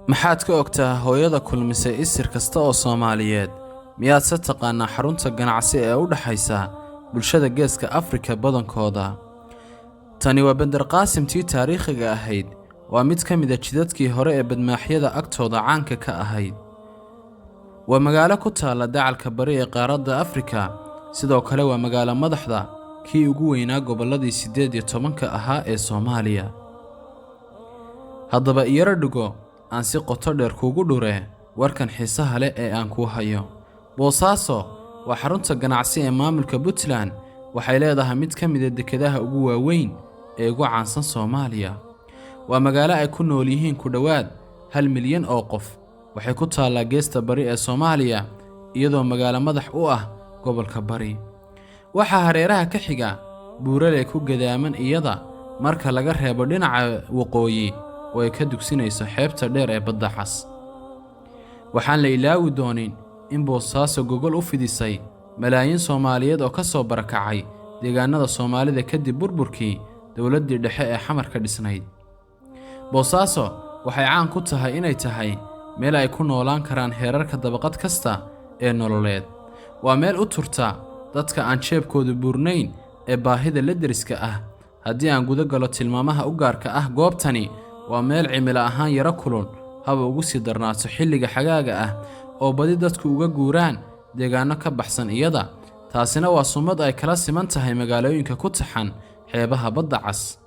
maxaad ka ogtaa hooyada kulmisay isir kasta oo Soomaaliyeed? miyaad se taqaanaa xarunta ganacsi ee u dhaxaysa bulshada Geeska Afrika badankooda? tani waa Bandar Qaasimtii taariikhiga ahayd, waa mid ka mid ah jidadkii hore ee badmaaxyada agtooda caanka ka ahayd. waa magaalo ku taala dacalka bari ee qaaradda Afrika, sidoo kale waa magaalo madaxda kii ugu weynaa gobolladii 18 ahaa ee Soomaaliya. haddaba iyara dhigo aan si qoto dheer kuugu dhure warkan xiisaha leh ee aan kuu hayo. Boosaaso waa xarunta ganacsi ee maamulka Puntland, waxay leedahay mid ka mid ah dekedaha ugu waaweyn ee ugu caansan Soomaaliya. waa magaalo ay ku nool yihiin ku dhowaad 1 milyan oo qof. waxay ku taallaa geesta bari ee Soomaaliya, iyadoo magaalo madax u ah gobolka bari. waxaa hareeraha ka xiga buuraley ku gadaaman iyada marka laga reebo dhinaca waqooyi oo ay ka dugsinayso xeebta dheer ee badda cas. waxaan la ilaawi doonin in Boosaaso gogol u fidisay malaayiin Soomaaliyeed oo ka soo barakacay deegaanada Soomaalida kadib burburkii dowladdii dhexe ee xamarka dhisnayd. Boosaaso waxay caan ku tahay inay tahay meel ay ku noolaan karaan heerarka dabaqad kasta ee nololeed. waa meel u turta dadka aan jeebkoodu buurnayn ee baahida la deriska ah. haddii aan guda galo tilmaamaha u gaarka ah goobtani, waa meel cimilo ahaan yara kulul, haba ugu sii darnaato xilliga xagaaga ah oo badi dadku uga guuraan deegaano ka baxsan iyada. taasina waa sumad ay kala siman tahay magaalooyinka ku taxan xeebaha badda cas.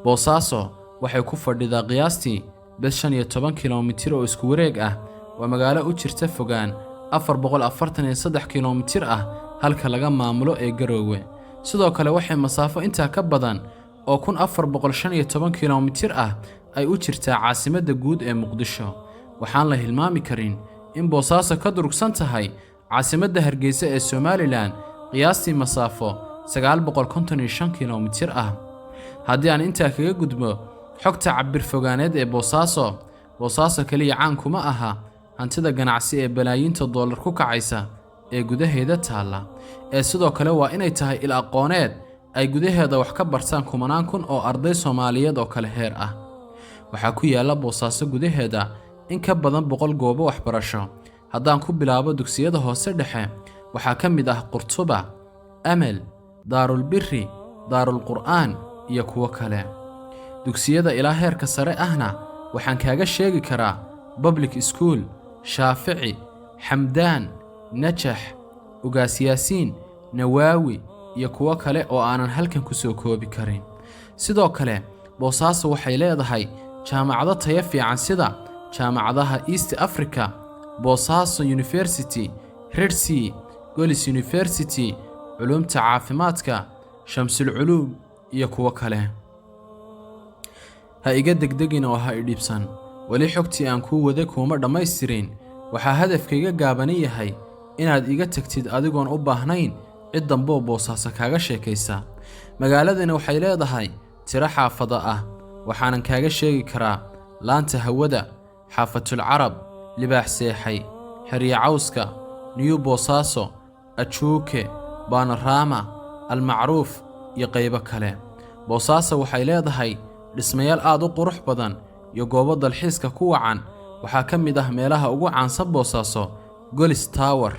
Boosaaso waxay ku fadhidaa qiyaastii 15 kiiloomitir oo isku wareeg ah. waa magaalo u jirta fogaan 443 kiiloomitir ah halka laga maamulo ee Garowe. sidoo kale waxay masaafo intaa ka badan oo 1415 kiiloomitir ah ay u jirtaa caasimadda guud ee Muqdisho. waxaan la hilmaami karin in Boosaaso ka durugsan tahay caasimadda Hargeysa ee Somaliland qiyaastii masaafo 955 kiiloomitir ah. haddii aan intaa kaga gudbo xogta cabir fogaaneed ee Boosaaso kaliya caan kuma aha hantida ganacsi ee balaayiinta dollar ku kacaysa ee gudaheeda taala, ee sidoo kale waa inay tahay il aqooneed ay gudaheeda wax ka bartaan 10,000 oo arday Soomaaliyeed oo kale heer ah. waxaa ku yaala Boosaaso gudaheeda in ka badan 100 goobo waxbarasho. haddaan ku bilaabo dugsiyada hoose dhexe, waxaa ka mid ah Qurtuba, Amal, Daarul Birri, Daarul Qur'aan iyo kuwo kale. dugsiyada ilaa heerka sare ahna waxaan kaaga sheegi karaa Public School, Shaafici, Xamdaan, Najax, Ugaas Yaasiin, Nawaawi iyo kuwo kale oo aanan halkan ku soo koobi karin. sidoo kale Boosaaso waxay leedahay jaamacado tayo fiican sida jaamacadaha East Africa, Boosaaso University, Red Sea, Golis University, Culumta Caafimaadka, Shamsul Culuum iyo kuwo kale. ha iga degdegin oo ha idhibsan, wali xogtii aan kuu wada kuma dhammaystirin. waxaa hadafkayga gaaban yahay inaad iga tagtid adigoon u baahnayn cid dambe oo Boosaaso kaaga sheekaysa. magaaladani waxay leedahay tiro xaafado ah, waxaanan kaaga sheegi karaa laanta hawada, xaafatul Carab, Libaax Seexay, Xerya Cawska, New Boosaaso, Ajuuke, Panorama, Almacruuf iyo qaybo kale. Boosaaso waxay leedahay dhismayaal aad u qurux badan iyo goobo dalxiiska ku wacan. waxaa ka mid ah meelaha ugu caansan Boosaaso Golis Tower,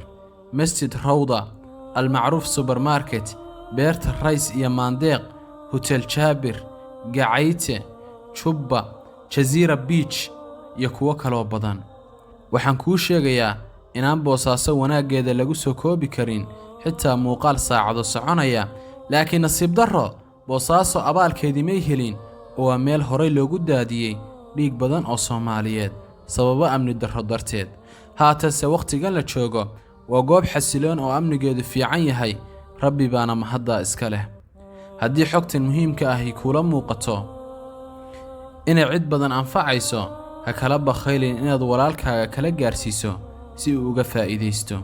Masjid Rawda, Almacruuf Supermarket, Beerta Rays iyo Maandeeq, Hotel Jaabir, Gacayte, Jubba, Jazeera Beach iyo kuwo kaloo badan. waxaan kuu sheegayaa inaan Boosaaso wanaaggeeda lagu soo koobi karin xitaa muuqaal saacado soconaya. laakiin nasiib darro, Boosaaso abaalkeedii may helin oo waa meel horey loogu daadiyey dhiig badan oo Soomaaliyeed sababo amni darro darteed. haatase waqtigan la joogo waa goob xasiloon oo amnigeedu fiican yahay. rabbi baana mahadda iska leh. haddii xogtan muhiimka ahi kula muuqato inay cid badan anfacayso, ha kala bakhaylin inaad walaalkaaga kala gaarsiiso si uu uga faa'iidaysto.